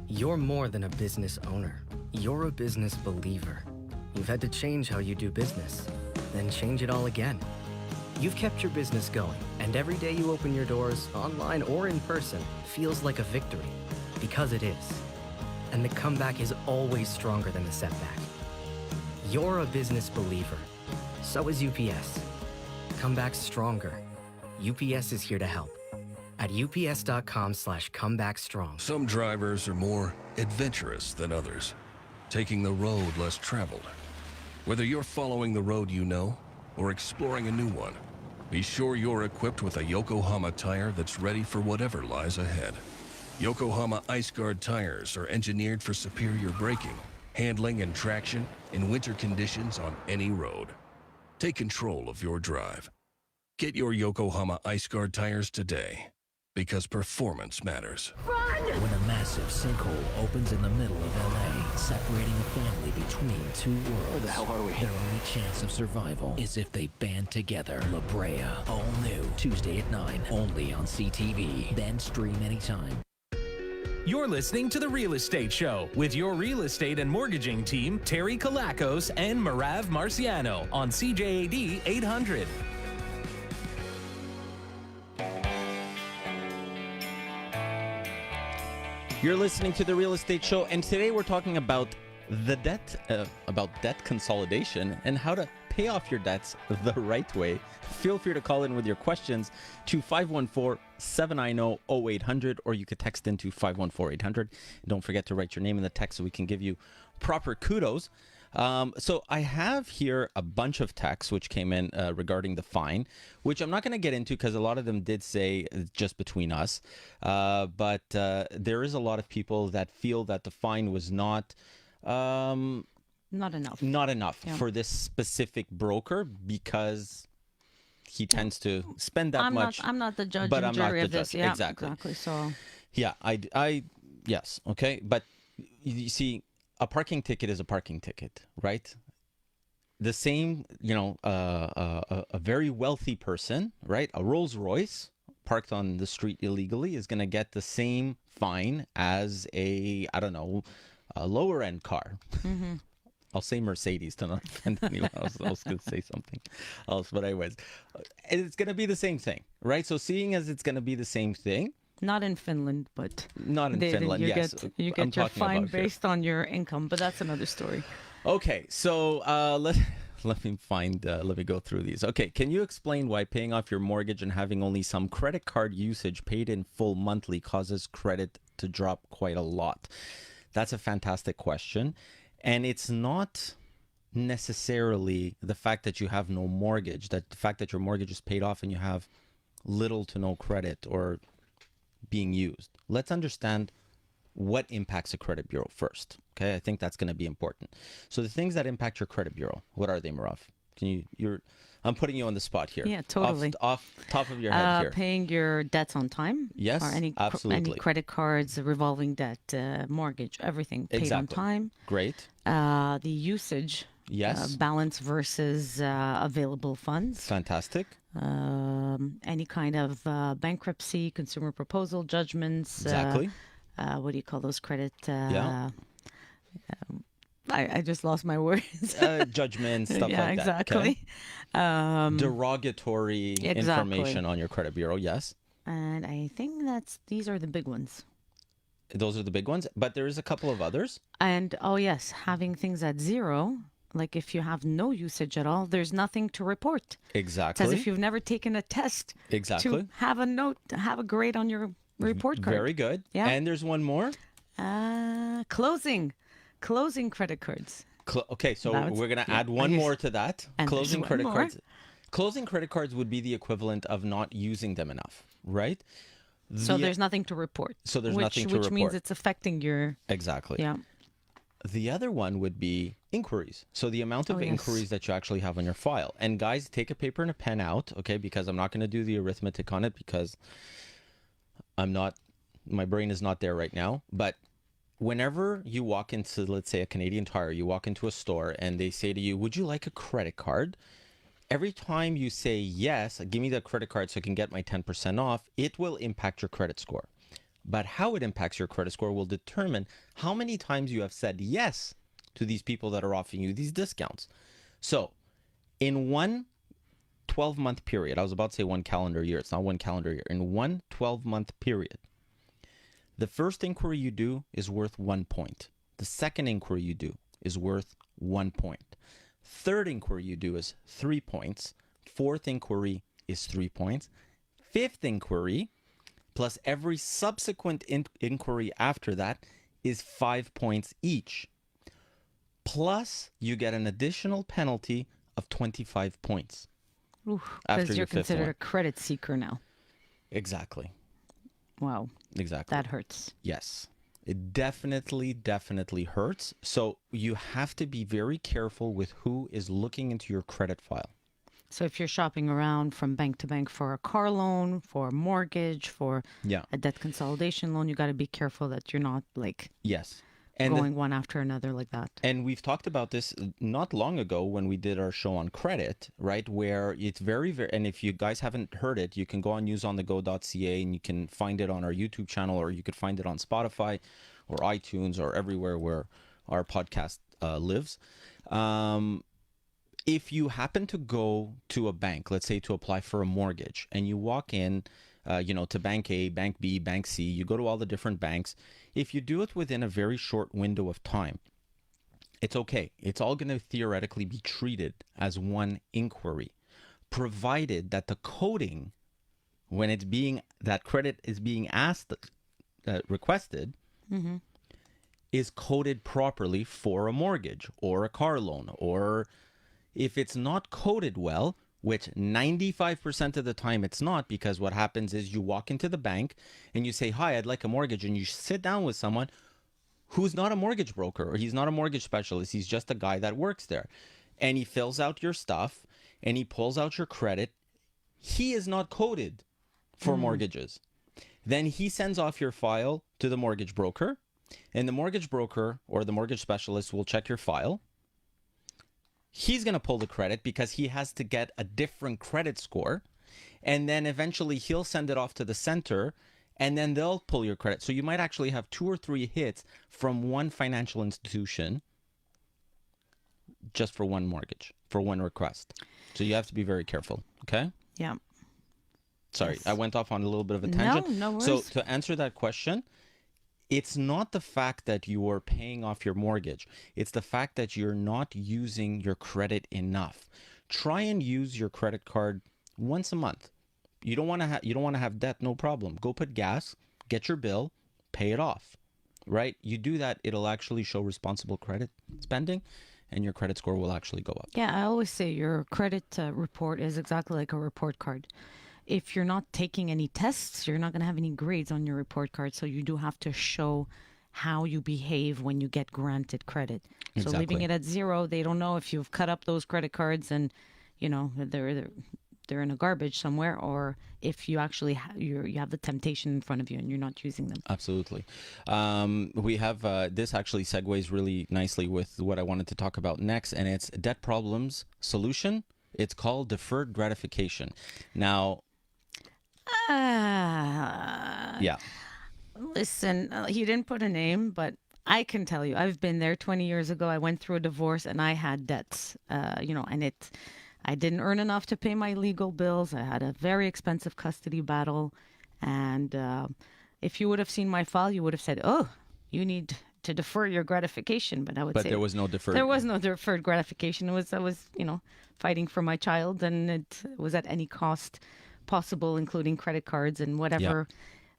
You're more than a business owner. You're a business believer. You've had to change how you do business, then change it all again. You've kept your business going, and every day you open your doors, online or in person, feels like a victory, because it is. And the comeback is always stronger than the setback. You're a business believer. So is UPS. Come back stronger. UPS is here to help. At ups.com/comebackstrong. Some drivers are more adventurous than others, taking the road less traveled. Whether you're following the road you know or exploring a new one, be sure you're equipped with a Yokohama tire that's ready for whatever lies ahead. Yokohama Ice Guard tires are engineered for superior braking, handling, and traction in winter conditions on any road. Take control of your drive. Get your Yokohama Ice Guard tires today, because performance matters. When a massive sinkhole opens in the middle of LA, separating a family between two worlds. Where the hell are we? Their only chance of survival is if they band together. La Brea, all new, Tuesday at 9, only on CTV. Then stream anytime. You're listening to The Real Estate Show with your real estate and mortgaging team, Terry Kalakos and Marav Marciano on CJAD 800. You're listening to The Real Estate Show, and today we're talking about debt consolidation and how to pay off your debts the right way. Feel free to call in with your questions to 514-790-0800, or you could text into 514-800. Don't forget to write your name in the text so we can give you proper kudos. So I have here a bunch of texts which came in regarding the fine, which I'm not going to get into because a lot of them did say just between us. But there is a lot of people that feel that the fine was not enough. Not enough Yeah. for this specific broker because he tends to spend that much. I'm not the judge but and I'm not jury the of this. judge. Yeah, Exactly. So Yeah, yes, okay, but you see, a parking ticket is a parking ticket, right? The same, a very wealthy person, right? A Rolls Royce parked on the street illegally is going to get the same fine as a lower end car. Mm-hmm. I'll say Mercedes to not offend anyone else. I was going to say something else, but anyways, it's going to be the same thing, right? So seeing as it's going to be the same thing, not in Finland, but not in Finland, you yes. You I'm get your talking fine about here. based on your income, but that's another story. Okay, so let me go through these. Okay, can you explain why paying off your mortgage and having only some credit card usage paid in full monthly causes credit to drop quite a lot? That's a fantastic question. And it's not necessarily the fact that you have no mortgage, that the fact that your mortgage is paid off and you have little to no credit or being used. Let's understand what impacts a credit bureau first. Okay, I think that's going to be important. So the things that impact your credit bureau, what are they, Marav? I'm putting you on the spot here. Yeah, totally. Off top of your head here. Paying your debts on time. Yes, or any absolutely. credit cards, revolving debt, mortgage, everything paid on time. Great. The usage. Yes. Balance versus available funds. Fantastic. Any kind of bankruptcy, consumer proposal judgments. Exactly. What do you call those credit? Yeah. I just lost my words. Judgment, stuff yeah, like that. exactly. Okay? Derogatory exactly. information on your credit bureau, yes. And I think these are the big ones. Those are the big ones, but there is a couple of others. And yes, having things at zero, like if you have no usage at all, there's nothing to report. Exactly. It's as if you've never taken a test. Exactly. To have a note, have a grade on your report card. Very good. Yeah. And there's one more. Closing credit cards. Okay, so we're going to add one more to that. And Closing there's credit one more. cards. Closing credit cards would be the equivalent of not using them enough, right? So there's nothing to report. So there's nothing to Which report. means it's affecting your... Exactly. Yeah. The other one would be inquiries. So the amount of inquiries that you actually have on your file. And guys, take a paper and a pen out, okay? Because I'm not going to do the arithmetic on it because my brain is not there right now. But whenever you walk into, let's say, a Canadian Tire, you walk into a store and they say to you, would you like a credit card? Every time you say yes, give me the credit card so I can get my 10% off, it will impact your credit score. But how it impacts your credit score will determine how many times you have said yes to these people that are offering you these discounts. So in one 12-month period, I was about to say 1 calendar year, it's not 1 calendar year, in one 12-month period, the first inquiry you do is worth 1 point. The second inquiry you do is worth 1 point. Third inquiry you do is 3 points. Fourth inquiry is 3 points. Fifth inquiry, plus every subsequent inquiry after that, is 5 points each. Plus, you get an additional penalty of 25 points. Because you're considered a credit seeker now. Exactly. Wow. Exactly. That hurts. Yes. It definitely hurts. So you have to be very careful with who is looking into your credit file. So if you're shopping around from bank to bank for a car loan, for a mortgage, for a debt consolidation loan, you got to be careful that you're not yes. going one after another like that. And we've talked about this not long ago when we did our show on credit, right? Where it's very, and if you guys haven't heard it, you can go on newsonthego.ca and you can find it on our YouTube channel, or you could find it on Spotify or iTunes or everywhere where our podcast lives. If you happen to go to a bank, let's say to apply for a mortgage, and you walk in, to Bank A, Bank B, Bank C, you go to all the different banks. If you do it within a very short window of time, it's okay. It's all going to theoretically be treated as one inquiry, provided that the coding, when that credit is being requested, is coded properly for a mortgage or a car loan, or if it's not coded well, which 95% of the time it's not, because what happens is you walk into the bank and you say, hi, I'd like a mortgage, and you sit down with someone who's not a mortgage broker, or he's not a mortgage specialist, he's just a guy that works there, and he fills out your stuff and he pulls out your credit. He is not coded for mortgages. Then he sends off your file to the mortgage broker, and the mortgage broker or the mortgage specialist will check your file. He's going to pull the credit because he has to get a different credit score. And then eventually he'll send it off to the center, and then they'll pull your credit. So you might actually have 2 or 3 hits from one financial institution just for one mortgage, for one request. So you have to be very careful. Okay? Yeah. Sorry, Yes. I went off on a little bit of a tangent. No So worries. to answer that question, it's not the fact that you are paying off your mortgage. It's the fact that you're not using your credit enough. Try and use your credit card once a month. You don't want to have debt, no problem. Go put gas, get your bill, pay it off. Right? You do that, it'll actually show responsible credit spending, and your credit score will actually go up. Yeah, I always say your credit report is exactly like a report card. If you're not taking any tests, you're not going to have any grades on your report card. So you do have to show how you behave when you get granted credit. So leaving Exactly. it at 0, they don't know if you've cut up those credit cards and, you know, they're in a garbage somewhere, or if you actually you have the temptation in front of you and you're not using them. Absolutely. We have this actually segues really nicely with what I wanted to talk about next, and it's debt problems solution. It's called deferred gratification. Now, yeah. Listen, he didn't put a name, but I can tell you, I've been there 20 years ago. I went through a divorce and I had debts, and I didn't earn enough to pay my legal bills. I had a very expensive custody battle. And if you would have seen my file, you would have said, oh, you need to defer your gratification. But I would say there was no deferred. there was no deferred gratification. I was, fighting for my child, and it was at any cost possible, including credit cards and whatever,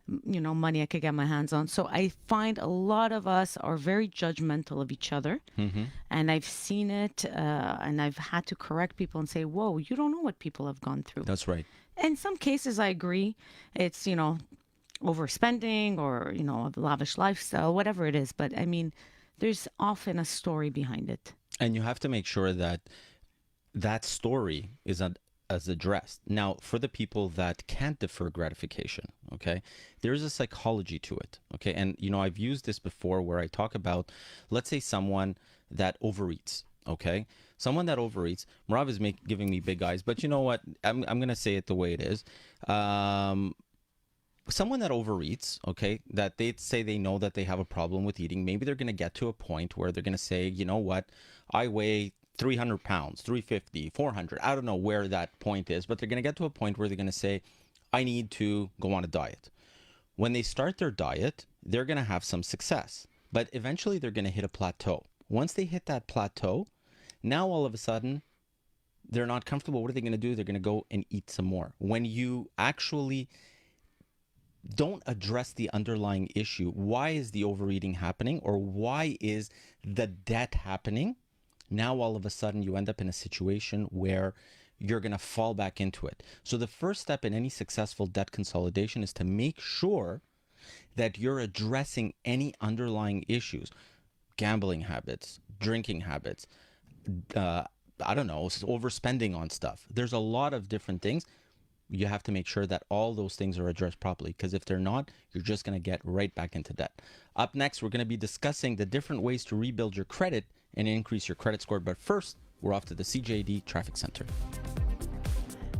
money I could get my hands on. So I find a lot of us are very judgmental of each other. Mm-hmm. And I've seen it, and I've had to correct people and say, whoa, you don't know what people have gone through. That's right. In some cases, I agree. It's, overspending or, a lavish lifestyle, whatever it is. But I mean, there's often a story behind it. And you have to make sure that that story is as addressed. Now, for the people that can't defer gratification, okay, there's a psychology to it, okay? And, I've used this before where I talk about, let's say someone that overeats, okay? Someone that overeats, Marav is giving me big eyes, but you know what? I'm going to say it the way it is. Someone that overeats, okay, that they say they know that they have a problem with eating, maybe they're going to get to a point where they're going to say, you know what, I weigh 300 pounds, 350, 400. I don't know where that point is, but they're going to get to a point where they're going to say, I need to go on a diet. When they start their diet, they're going to have some success, but eventually they're going to hit a plateau. Once they hit that plateau, now all of a sudden, they're not comfortable. What are they going to do? They're going to go and eat some more. When you actually don't address the underlying issue, why is the overeating happening, or why is the debt happening? Now, all of a sudden, you end up in a situation where you're going to fall back into it. So the first step in any successful debt consolidation is to make sure that you're addressing any underlying issues, gambling habits, drinking habits, overspending on stuff. There's a lot of different things. You have to make sure that all those things are addressed properly, because if they're not, you're just going to get right back into debt. Up next, we're going to be discussing the different ways to rebuild your credit and increase your credit score. But first, we're off to the CJD Traffic Center.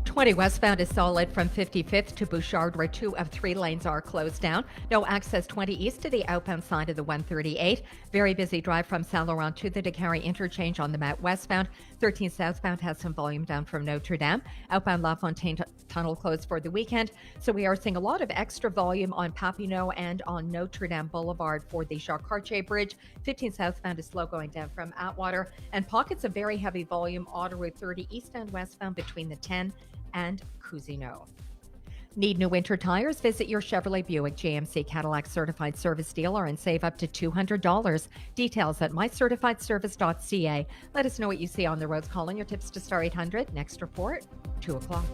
20 westbound is solid from 55th to Bouchard, where 2 of 3 lanes are closed down. No access 20 east to the outbound side of the 138. Very busy drive from Saint Laurent to the DeCarry interchange on the Met westbound. 13 southbound has some volume down from Notre Dame. Outbound La Fontaine tunnel closed for the weekend. So we are seeing a lot of extra volume on Papineau and on Notre Dame Boulevard for the Jacques Cartier Bridge. 15 southbound is slow going down from Atwater. And pockets of very heavy volume, Autoroute 30 east and westbound between the 10 and Cousineau. Need new winter tires? Visit your Chevrolet Buick GMC Cadillac certified service dealer and save up to $200. Details at mycertifiedservice.ca. Let us know what you see on the roads. Calling your tips to Star 800. Next report, 2 o'clock.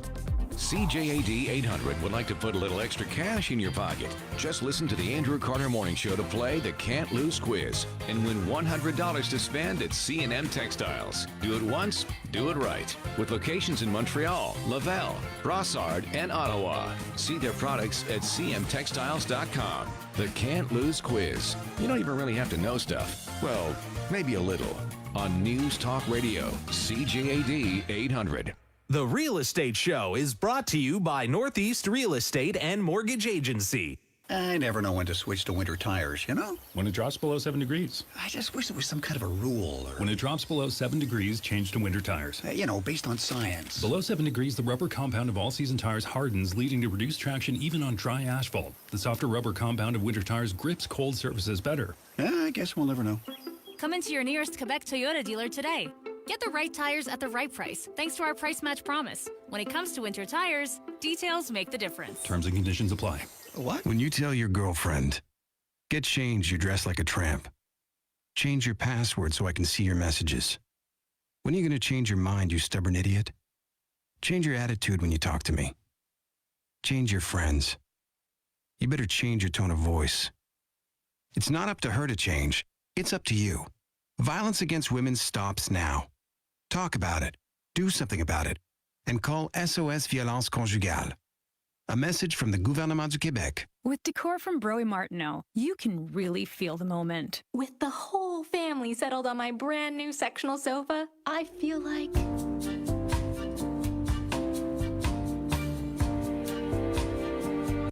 CJAD 800 would like to put a little extra cash in your pocket. Just listen to the Andrew Carter Morning Show to play the Can't Lose quiz and win $100 to spend at C&M Textiles. Do it once, do it right. With locations in Montreal, Laval, Brossard, and Ottawa. See their products at cmtextiles.com. The Can't Lose quiz. You don't even really have to know stuff. Well, maybe a little. On News Talk Radio, CJAD 800. The Real Estate Show is brought to you by Northeast Real Estate and Mortgage Agency. I never know when to switch to winter tires, you know? When it drops below 7 degrees. I just wish there was some kind of a rule. Or... When it drops below 7 degrees, change to winter tires. You know, based on science. Below 7 degrees, the rubber compound of all-season tires hardens, leading to reduced traction even on dry asphalt. The softer rubber compound of winter tires grips cold surfaces better. I guess we'll never know. Come into your nearest Quebec Toyota dealer today. Get the right tires at the right price, thanks to our price match promise. When it comes to winter tires, details make the difference. Terms and conditions apply. What? When you tell your girlfriend, get changed, you dress like a tramp. Change your password so I can see your messages. When are you going to change your mind, you stubborn idiot? Change your attitude when you talk to me. Change your friends. You better change your tone of voice. It's not up to her to change. It's up to you. Violence against women stops now. Talk about it. Do something about it. And call SOS Violence Conjugale. A message from the Gouvernement du Québec. With decor from Broe Martineau, you can really feel the moment. With the whole family settled on my brand new sectional sofa, I feel like...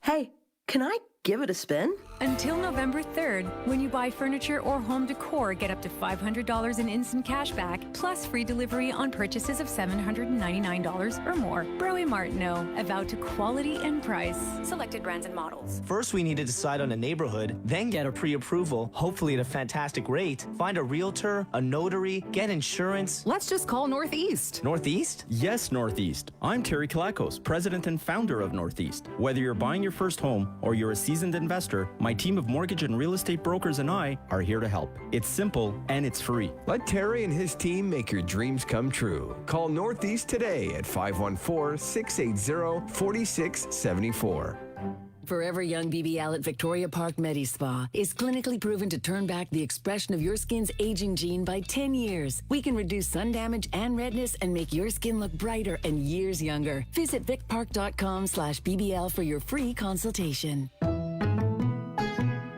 Hey, can I give it a spin? Until November 3rd, when you buy furniture or home decor, get up to $500 in instant cash back, plus free delivery on purchases of $799 or more. Broe Martineau, avowed to quality and price. Selected brands and models. First, we need to decide on a neighborhood, then get a pre-approval, hopefully at a fantastic rate. Find a realtor, a notary, get insurance. Let's just call Northeast. Northeast? Yes, Northeast. I'm Terry Kalakos, president and founder of Northeast. Whether you're buying your first home or you're a seasoned investor, my team of mortgage and real estate brokers and I are here to help. It's simple and it's free. Let Terry and his team make your dreams come true. Call Northeast today at 514-680-4674. Forever Young BBL at Victoria Park MediSpa is clinically proven to turn back the expression of your skin's aging gene by 10 years. We can reduce sun damage and redness and make your skin look brighter and years younger. Visit vicpark.com/BBL for your free consultation.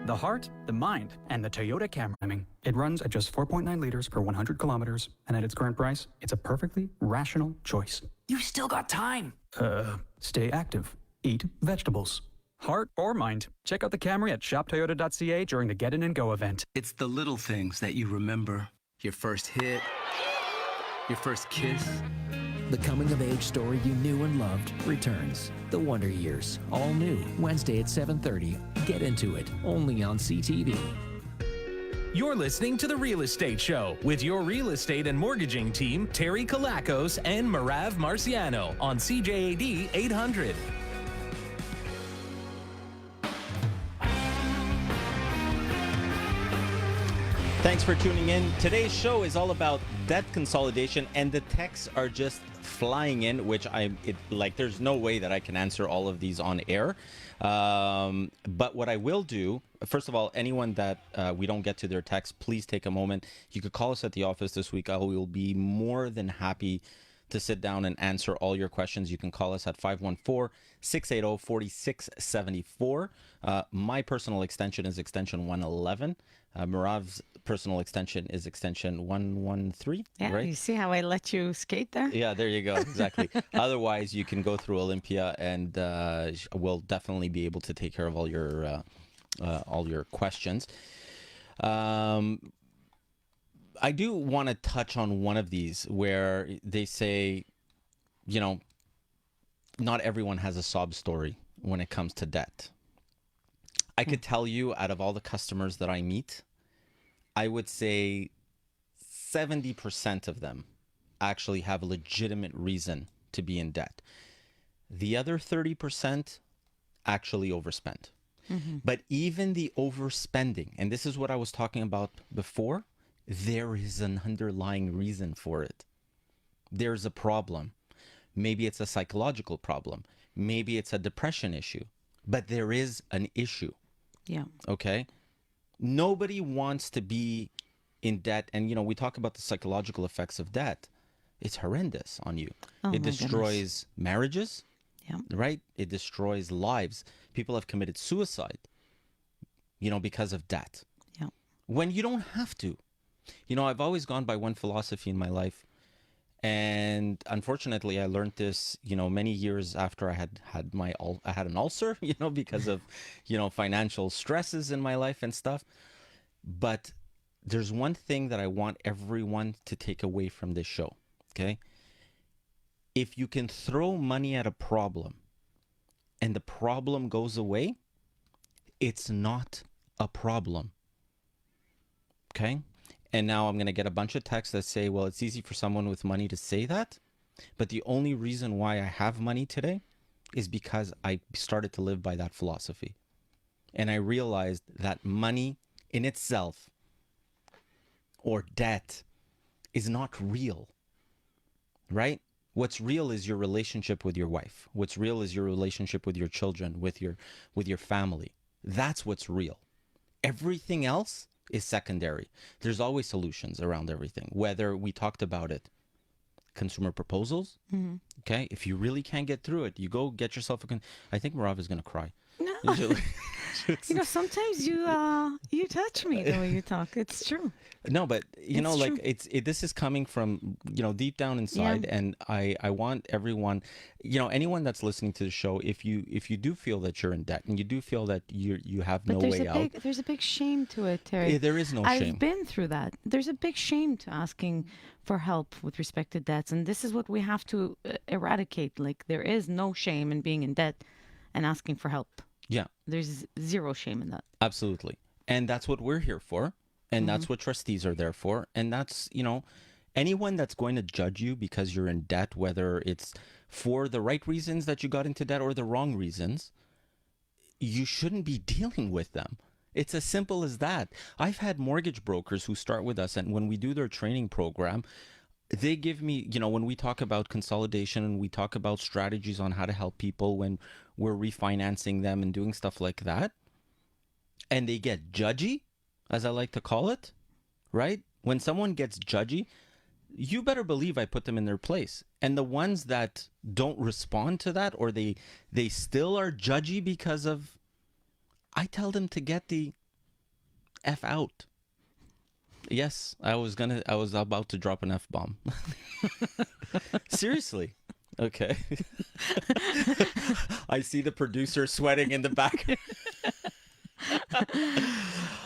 The heart, the mind, and the Toyota Camry. It runs at just 4.9 liters per 100 kilometers, and at its current price, it's a perfectly rational choice. You've still got time. Stay active. Eat vegetables. Heart or mind, check out the Camry at shoptoyota.ca during the Get In and Go event. It's the little things that you remember. Your first hit, your first kiss. The coming-of-age story you knew and loved returns. The Wonder Years, all new, Wednesday at 7:30. Get into it, only on CTV. You're listening to The Real Estate Show with your real estate and mortgaging team, Terry Kalakos and Marav Marciano on CJAD 800. Thanks for tuning in. Today's show is all about debt consolidation, and the texts are just flying in, which there's no way that I can answer all of these on air. But what I will do, first of all, anyone that we don't get to their text, please take a moment. You could call us at the office this week. I will be more than happy to sit down and answer all your questions. You can call us at 514-680-4674. My personal extension is extension 111. Marav's personal extension is extension 113. Yeah, right? You see how I let you skate there? Yeah, there you go. Exactly. Otherwise, you can go through Olympia, and we'll definitely be able to take care of all your questions. I do want to touch on one of these where they say, not everyone has a sob story when it comes to debt. I could tell you, out of all the customers that I meet, I would say 70% of them actually have a legitimate reason to be in debt. The other 30% actually overspend. Mhm. But even the overspending, and this is what I was talking about before, there is an underlying reason for it. There's a problem. Maybe it's a psychological problem. Maybe it's a depression issue, but there is an issue. Yeah. Okay. Nobody wants to be in debt. And, you know, we talk about the psychological effects of debt. It's horrendous on you. Oh, my It goodness. destroys marriages, Yeah. right? It destroys lives. People have committed suicide, you know, because of debt. Yeah. When you don't have to. You know, I've always gone by one philosophy in my life. And unfortunately, I learned this, you know, many years after I had an ulcer, you know, because of, you know, financial stresses in my life and stuff. But there's one thing that I want everyone to take away from this show, okay? If you can throw money at a problem and the problem goes away, it's not a problem, okay? And now I'm going to get a bunch of texts that say, well, it's easy for someone with money to say that. But the only reason why I have money today is because I started to live by that philosophy. And I realized that money in itself or debt is not real, right? What's real is your relationship with your wife. What's real is your relationship with your children, with your family. That's what's real. Everything else is secondary. There's always solutions around everything. Whether we talked about it, consumer proposals. Mhm. Okay, if you really can't get through it, you go get yourself a. I think Marav is going to cry. No. You know, sometimes you touch me the way you talk. It's true. No, but you know, It's like true. this is coming from, you know, deep down inside, Yeah. and I want everyone, you know, anyone that's listening to the show, if you do feel that you're in debt and you do feel that you have But no there's way out, there's a big shame to it, Terry. Yeah, there is no I've shame. been through that. There's a big shame to asking for help with respect to debts, and this is what we have to eradicate. Like, there is no shame in being in debt and asking for help. yeah, There's zero shame in that. absolutely, and that's what we're here for, and that's what trustees are there for, and that's, you know, anyone that's going to judge you because you're in debt, whether it's for the right reasons that you got into debt or the wrong reasons, you shouldn't be dealing with them. It's as simple as that. I've had mortgage brokers who start with us, and when we do their training program, they give me, you know, when we talk about consolidation and we talk about strategies on how to help people when we're refinancing them and doing stuff like that, and they get judgy, as I like to call it, right? When someone gets judgy, you better believe I put them in their place. And the ones that don't respond to that, or they still are judgy because of, I tell them to get the F out. Yes, I was about to drop an F-bomb. Seriously. Okay. I see the producer sweating in the back.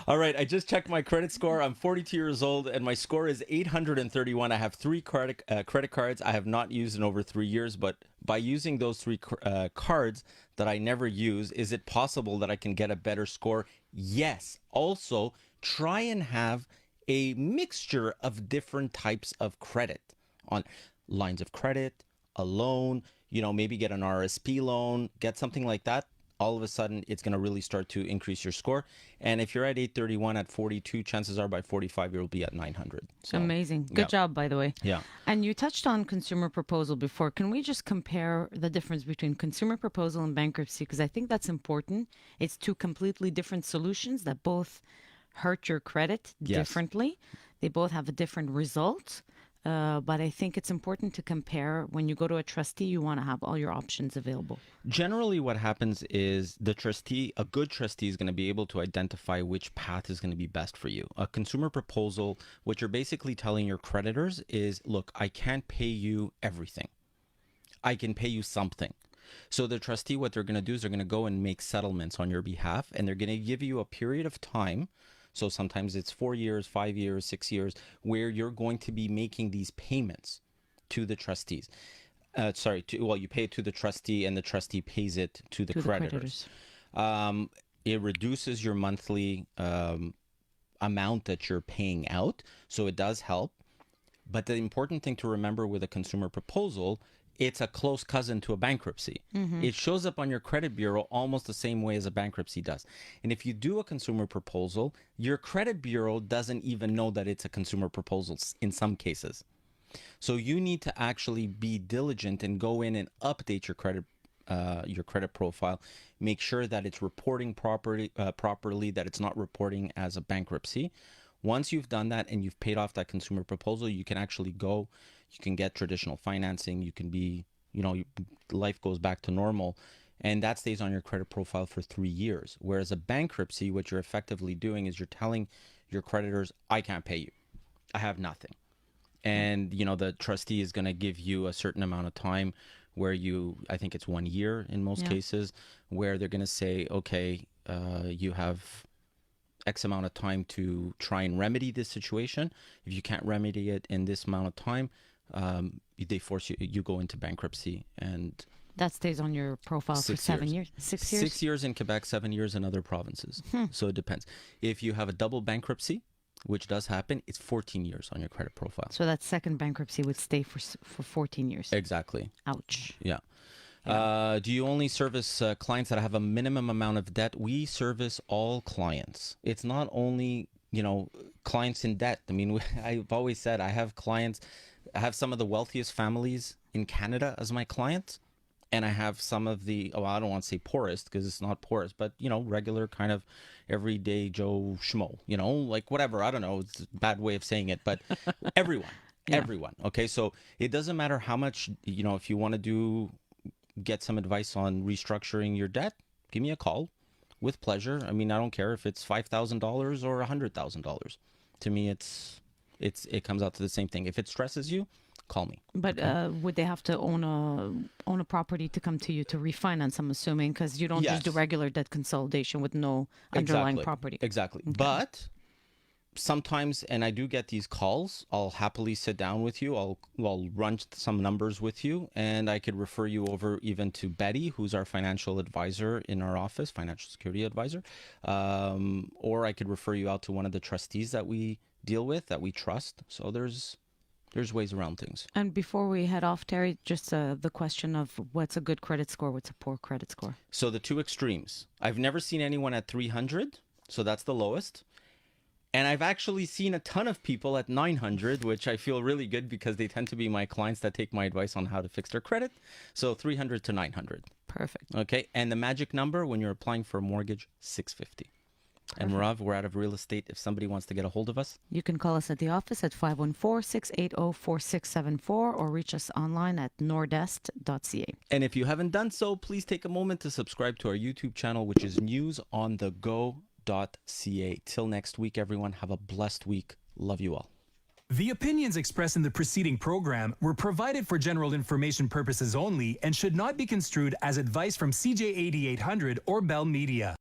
All right, I just checked my credit score. I'm 42 years old, and my score is 831. I have 3 credit cards I have not used in over 3 years, but by using those 3 cards that I never use, is it possible that I can get a better score? Yes. Also, try and have a mixture of different types of credit on lines of credit, a loan, you know, maybe get an RSP loan, get something like that. All of a sudden, it's going to really start to increase your score. And if you're at 831 at 42, chances are by 45, you'll be at 900. So, Amazing. Good job, by the way. Yeah. And you touched on consumer proposal before. Can we just compare the difference between consumer proposal and bankruptcy? Because I think that's important. It's 2 completely different solutions that both hurt your credit differently. They both have a different result. But I think it's important to compare. When you go to a trustee, you want to have all your options available. Generally, what happens is the trustee, a good trustee, is going to be able to identify which path is going to be best for you. A consumer proposal, what you're basically telling your creditors is, look, I can't pay you everything. I can pay you something. So the trustee, what they're going to do is they're going to go and make settlements on your behalf, and they're going to give you a period of time. So sometimes it's 4 years, 5 years, 6 years, where you're going to be making these payments to the trustees. You pay it to the trustee, and the trustee pays it to the creditors. It reduces your monthly amount that you're paying out, so it does help. But the important thing to remember with a consumer proposal it's a close cousin to a bankruptcy. It shows up on your credit bureau almost the same way as a bankruptcy does. And if you do a consumer proposal, your credit bureau doesn't even know that it's a consumer proposal in some cases. So you need to actually be diligent and go in and update your credit profile, make sure that it's reporting properly, that it's not reporting as a bankruptcy. Once you've done that and you've paid off that consumer proposal, you can actually go, you can get traditional financing, you can be, life goes back to normal, and that stays on your credit profile for 3 years. Whereas a bankruptcy, what you're effectively doing is you're telling your creditors, I can't pay you. I have nothing. And, the trustee is going to give you a certain amount of time where I think it's 1 year in most cases, where they're going to say, okay, you have X amount of time to try and remedy this situation. If you can't remedy it in this amount of time, they force you go into bankruptcy, and that stays on your profile for 7 years. 6 years? 6 years in Quebec, 7 years in other provinces. So it depends. If you have a double bankruptcy, which does happen, it's 14 years on your credit profile. So that second bankruptcy would stay for 14 years. Exactly. Ouch. Yeah. Do you only service clients that have a minimum amount of debt? We service all clients. It's not only, clients in debt. I mean, I've always said I have some of the wealthiest families in Canada as my clients. And I have some of the, I don't want to say poorest because it's not poorest, but, regular kind of everyday Joe Schmo, like whatever. I don't know. It's a bad way of saying it, but everyone, everyone. Okay. So it doesn't matter how much, if you want to get some advice on restructuring your debt, give me a call with pleasure. I mean, I don't care if it's $5,000 or $100,000. To me, it comes out to the same thing. If it stresses you, call me. But would they have to own a property to come to you to refinance, I'm assuming, because you don't just do regular debt consolidation with no underlying property. Exactly. Okay. But sometimes, and I do get these calls, I'll happily sit down with you. I'll run some numbers with you, and I could refer you over even to Betty, who's our financial advisor in our office, financial security advisor. Or I could refer you out to one of the trustees that we deal with, that we trust. So there's ways around things. And before we head off, Terry, just the question of what's a good credit score, what's a poor credit score? So the two extremes. I've never seen anyone at 300, so that's the lowest. And I've actually seen a ton of people at 900, which I feel really good because they tend to be my clients that take my advice on how to fix their credit. So 300 to 900. Perfect. Okay. And the magic number when you're applying for a mortgage, 650. And Marav, we're out of real estate. If somebody wants to get a hold of us, you can call us at the office at 514-680-4674 or reach us online at nordest.ca. And if you haven't done so, please take a moment to subscribe to our YouTube channel, which is newsonthego.ca. Till next week, everyone, have a blessed week. Love you all. The opinions expressed in the preceding program were provided for general information purposes only and should not be construed as advice from CJAD 800 or Bell Media.